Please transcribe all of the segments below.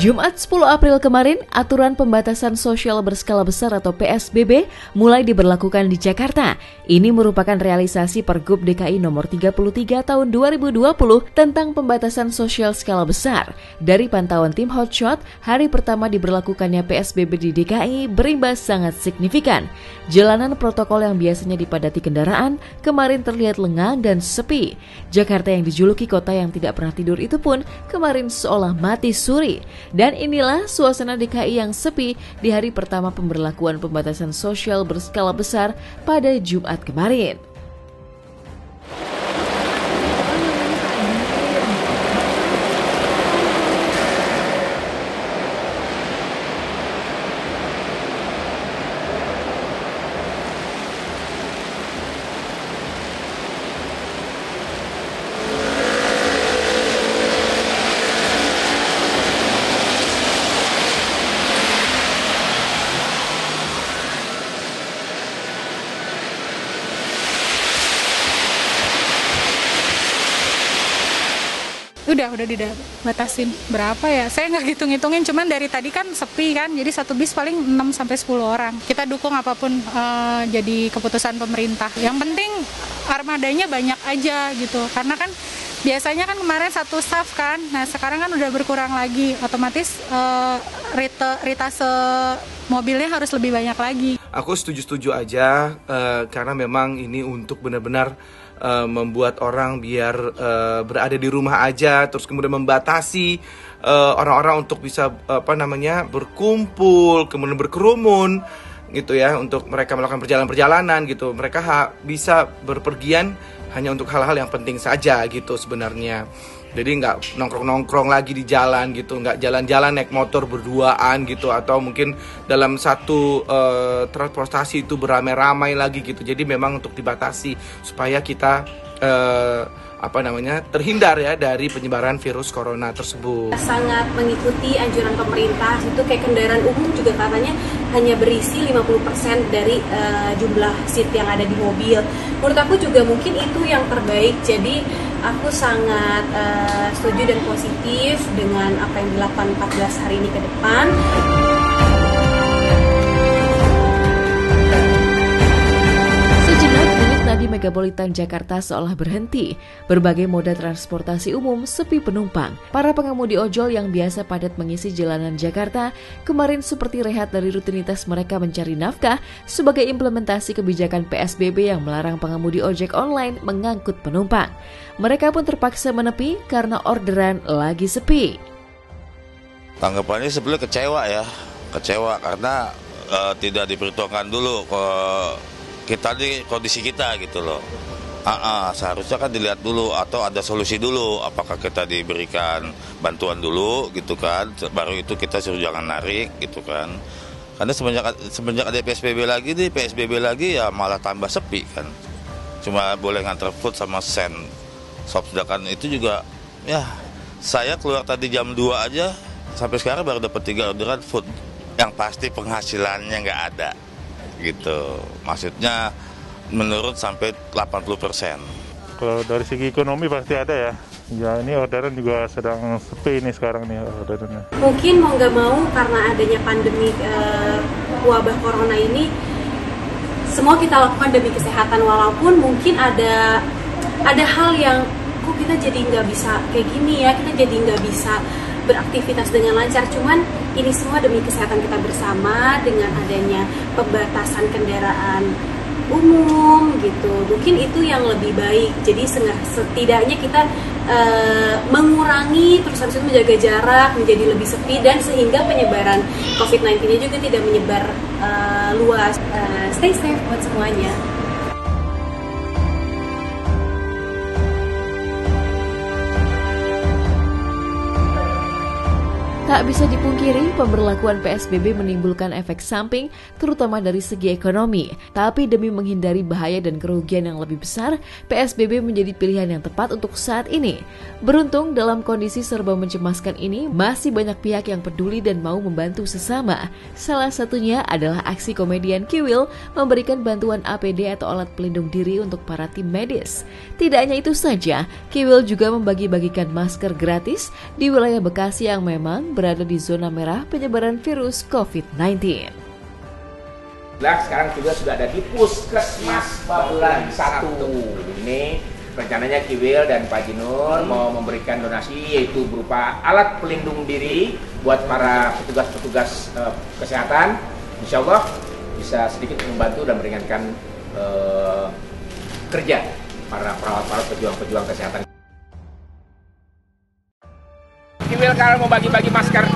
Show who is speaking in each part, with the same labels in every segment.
Speaker 1: Jumat 10 April kemarin, aturan pembatasan sosial berskala besar atau PSBB mulai diberlakukan di Jakarta. Ini merupakan realisasi Pergub DKI nomor 33 tahun 2020 tentang pembatasan sosial skala besar. Dari pantauan tim Hotshot, hari pertama diberlakukannya PSBB di DKI berimbas sangat signifikan. Jalanan protokol yang biasanya dipadati kendaraan kemarin terlihat lengang dan sepi. Jakarta yang dijuluki kota yang tidak pernah tidur itu pun kemarin seolah mati suri. Dan inilah suasana DKI yang sepi di hari pertama pemberlakuan pembatasan sosial berskala besar pada Jumat kemarin.
Speaker 2: Udah dibatasin. Berapa ya? Saya nggak hitung-hitungin, cuman dari tadi kan sepi kan, jadi satu bis paling 6-10 orang. Kita dukung apapun jadi keputusan pemerintah. Yang penting armadanya banyak aja gitu, karena kan biasanya kan kemarin satu staff kan, nah sekarang kan udah berkurang lagi, otomatis ritase mobilnya harus lebih banyak lagi.
Speaker 3: Aku setuju aja karena memang ini untuk benar-benar membuat orang biar berada di rumah aja, terus kemudian membatasi orang-orang untuk bisa berkumpul, kemudian berkerumun gitu ya, untuk mereka melakukan perjalanan gitu. Mereka bisa berpergian hanya untuk hal-hal yang penting saja gitu sebenarnya. Jadi nggak nongkrong-nongkrong lagi di jalan gitu, nggak jalan-jalan naik motor berduaan gitu, atau mungkin dalam satu transportasi itu beramai-ramai lagi gitu. Jadi memang untuk dibatasi supaya kita terhindar ya dari penyebaran virus corona tersebut.
Speaker 4: Sangat mengikuti anjuran pemerintah, itu kayak kendaraan umum juga katanya hanya berisi 50% dari jumlah seat yang ada di mobil. Menurut aku juga mungkin itu yang terbaik, jadi aku sangat setuju dan positif dengan apa yang dilakukan 14 hari ini ke depan.
Speaker 1: Di Megapolitan Jakarta seolah berhenti. Berbagai moda transportasi umum sepi penumpang. Para pengemudi ojol yang biasa padat mengisi jalanan Jakarta kemarin seperti rehat dari rutinitas mereka mencari nafkah sebagai implementasi kebijakan PSBB yang melarang pengemudi ojek online mengangkut penumpang. Mereka pun terpaksa menepi karena orderan lagi sepi.
Speaker 5: Tanggapannya sebenarnya kecewa karena tidak diperhitungkan dulu kita di kondisi kita gitu loh. Seharusnya kan dilihat dulu atau ada solusi dulu, apakah kita diberikan bantuan dulu gitu kan, baru itu kita suruh jangan narik gitu kan. Karena semenjak ada PSBB lagi ya malah tambah sepi kan. Cuma boleh nganter food sama sen shop, sedangkan itu juga ya saya keluar tadi jam 2 aja sampai sekarang baru dapat 3 orderan food. Yang pasti penghasilannya nggak ada gitu, maksudnya menurun sampai 80%.
Speaker 6: Kalau dari segi ekonomi pasti ada ya. Ya ini orderan juga sedang sepi nih sekarang nih orderannya.
Speaker 4: Mungkin mau nggak mau karena adanya pandemi wabah corona ini, semua kita lakukan demi kesehatan, walaupun mungkin ada hal yang kok kita jadi nggak bisa kayak gini ya, kita jadi nggak bisa beraktivitas dengan lancar, cuman ini semua demi kesehatan kita bersama dengan adanya pembatasan kendaraan umum gitu. Mungkin itu yang lebih baik, jadi setidaknya kita mengurangi, terus habis itu menjaga jarak, menjadi lebih sepi, dan sehingga penyebaran COVID-19-nya juga tidak menyebar luas. Stay safe buat semuanya.
Speaker 1: Tak bisa dipungkiri, pemberlakuan PSBB menimbulkan efek samping, terutama dari segi ekonomi. Tapi demi menghindari bahaya dan kerugian yang lebih besar, PSBB menjadi pilihan yang tepat untuk saat ini. Beruntung, dalam kondisi serba mencemaskan ini, masih banyak pihak yang peduli dan mau membantu sesama. Salah satunya adalah aksi komedian Kiwil memberikan bantuan APD atau alat pelindung diri untuk para tim medis. Tidak hanya itu saja, Kiwil juga membagi-bagikan masker gratis di wilayah Bekasi yang memang berada di zona merah penyebaran virus COVID-19.
Speaker 7: Sekarang juga sudah ada di Puskesmas Babelan 1. Ini rencananya Kiwil dan Pak Jinur mau memberikan donasi, yaitu berupa alat pelindung diri buat para petugas-petugas kesehatan. Insya Allah bisa sedikit membantu dan meringankan kerja para perawat-perawat pejuang-pejuang kesehatan. Kiwil kalau mau bagi-bagi masker.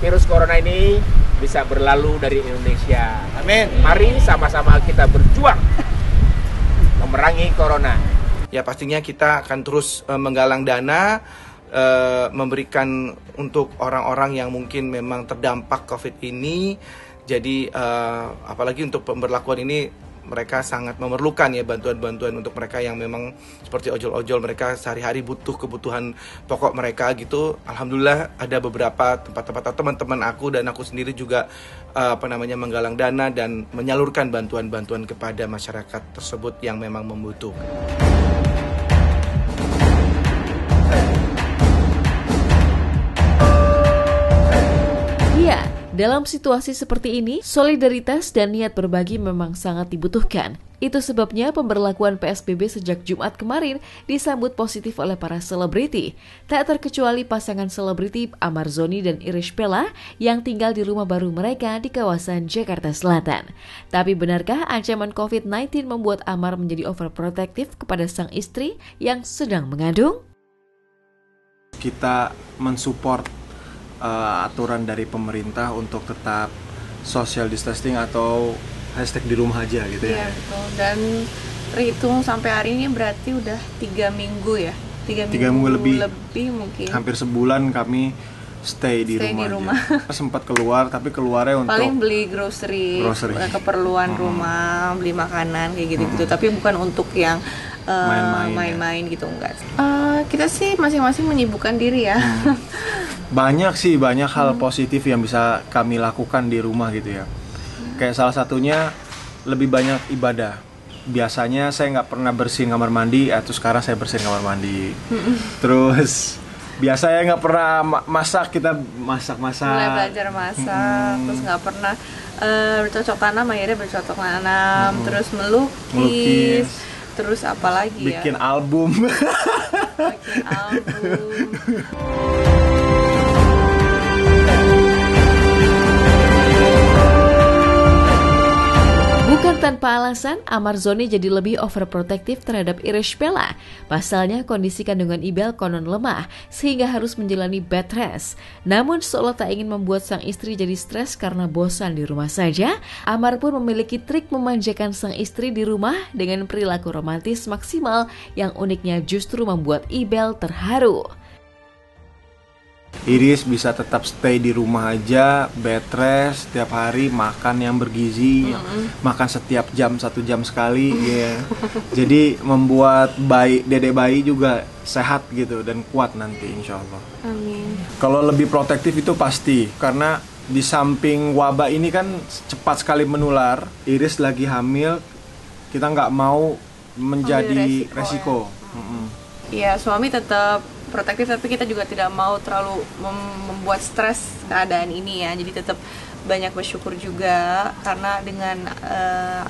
Speaker 7: Virus corona ini bisa berlalu dari Indonesia. Amin. Mari sama-sama kita berjuang memerangi corona.
Speaker 3: Ya pastinya kita akan terus menggalang dana, memberikan untuk orang-orang yang mungkin memang terdampak COVID ini. Jadi apalagi untuk pemberlakuan ini mereka sangat memerlukan ya bantuan-bantuan untuk mereka yang memang seperti ojol-ojol, mereka sehari-hari butuh kebutuhan pokok mereka gitu. Alhamdulillah ada beberapa tempat-tempat teman-teman aku dan aku sendiri juga menggalang dana dan menyalurkan bantuan-bantuan kepada masyarakat tersebut yang memang membutuhkan.
Speaker 1: Ya, dalam situasi seperti ini, solidaritas dan niat berbagi memang sangat dibutuhkan. Itu sebabnya pemberlakuan PSBB sejak Jumat kemarin disambut positif oleh para selebriti. Tak terkecuali pasangan selebriti Amar Zoni dan Irish Bella yang tinggal di rumah baru mereka di kawasan Jakarta Selatan. Tapi benarkah ancaman COVID-19 membuat Amar menjadi overprotective kepada sang istri yang sedang mengandung?
Speaker 8: Kita mensupport aturan dari pemerintah untuk tetap social distancing atau hashtag di rumah aja gitu ya.
Speaker 9: Iya betul, dan terhitung sampai hari ini berarti udah 3 minggu ya. 3 minggu lebih mungkin.
Speaker 8: Hampir sebulan kami stay di rumah. Sempat keluar tapi keluarnya untuk
Speaker 9: paling beli grocery. Keperluan rumah, beli makanan kayak gitu-gitu, tapi bukan untuk yang main-main gitu, enggak. Kita sih masing-masing menyibukkan diri ya.
Speaker 8: Banyak hal positif yang bisa kami lakukan di rumah gitu ya. Kayak salah satunya lebih banyak ibadah. Biasanya saya nggak pernah bersihin kamar mandi, atau sekarang saya bersihin kamar mandi. Terus biasanya nggak pernah masak, kita masak.
Speaker 9: Mulai belajar masak, terus nggak pernah bercocok tanam, akhirnya bercocok tanam, terus melukis. Terus apa lagi ya?
Speaker 8: Bikin album.
Speaker 1: Bukan tanpa alasan, Amar Zoni jadi lebih overprotective terhadap Irish Bella. Pasalnya kondisi kandungan Ibel konon lemah, sehingga harus menjalani bed rest. Namun seolah tak ingin membuat sang istri jadi stres karena bosan di rumah saja, Amar pun memiliki trik memanjakan sang istri di rumah dengan perilaku romantis maksimal yang uniknya justru membuat Ibel terharu.
Speaker 8: Iris bisa tetap stay di rumah aja, bed rest setiap hari, makan yang bergizi, makan setiap jam 1 jam sekali, ya. Jadi membuat dedek bayi juga sehat gitu dan kuat nanti insya Allah.
Speaker 9: Amin.
Speaker 8: Kalau lebih protektif itu pasti, karena di samping wabah ini kan cepat sekali menular. Iris lagi hamil, kita nggak mau menjadi resiko.
Speaker 9: Iya, suami tetap protektif, tapi kita juga tidak mau terlalu membuat stres keadaan ini ya. Jadi tetap banyak bersyukur juga karena dengan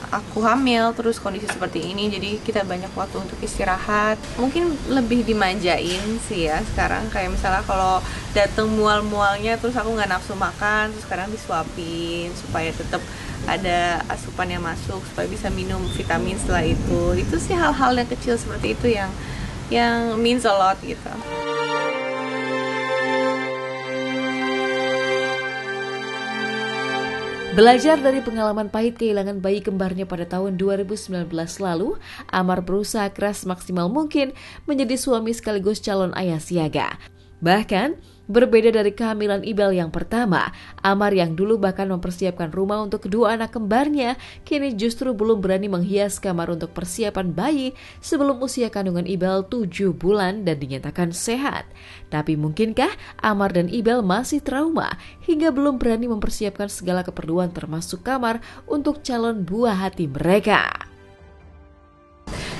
Speaker 9: aku hamil terus kondisi seperti ini, jadi kita banyak waktu untuk istirahat. Mungkin lebih dimanjain sih ya sekarang, kayak misalnya kalau dateng mual-mualnya terus aku nggak nafsu makan, terus sekarang disuapin supaya tetap ada asupan yang masuk supaya bisa minum vitamin setelah itu. Itu sih hal-hal yang kecil seperti itu yang means a lot gitu.
Speaker 1: Belajar dari pengalaman pahit kehilangan bayi kembarnya pada tahun 2019 lalu, Amar berusaha keras maksimal mungkin menjadi suami sekaligus calon ayah siaga. Bahkan, Berbeda dari kehamilan Ibel yang pertama, Amar yang dulu bahkan mempersiapkan rumah untuk kedua anak kembarnya, kini justru belum berani menghias kamar untuk persiapan bayi sebelum usia kandungan Ibel 7 bulan dan dinyatakan sehat. Tapi mungkinkah Amar dan Ibel masih trauma hingga belum berani mempersiapkan segala keperluan termasuk kamar untuk calon buah hati mereka?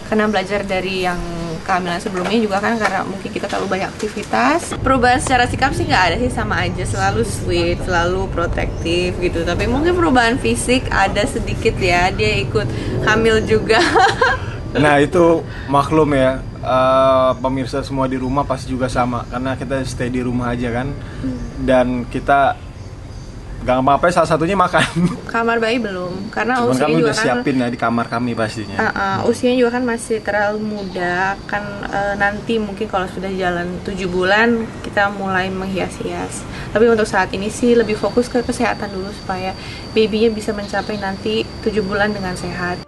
Speaker 9: Karena belajar dari yang kehamilan sebelumnya juga kan, karena mungkin kita terlalu banyak aktivitas. Perubahan secara sikap sih nggak ada sih, sama aja, selalu sweet, selalu protektif gitu. Tapi mungkin perubahan fisik ada sedikit ya, dia ikut hamil juga.
Speaker 8: Nah itu maklum ya, pemirsa semua di rumah pasti juga sama, karena kita stay di rumah aja kan. Dan kita gak apa-apa, salah satunya makan.
Speaker 9: Kamar bayi belum, karena
Speaker 8: cuman
Speaker 9: usianya
Speaker 8: kami
Speaker 9: juga
Speaker 8: udah siapin ya di kamar kami pastinya.
Speaker 9: Usianya juga kan masih terlalu muda kan, nanti mungkin kalau sudah jalan 7 bulan kita mulai menghias-hias. Tapi untuk saat ini sih lebih fokus ke kesehatan dulu supaya babynya bisa mencapai nanti 7 bulan dengan sehat.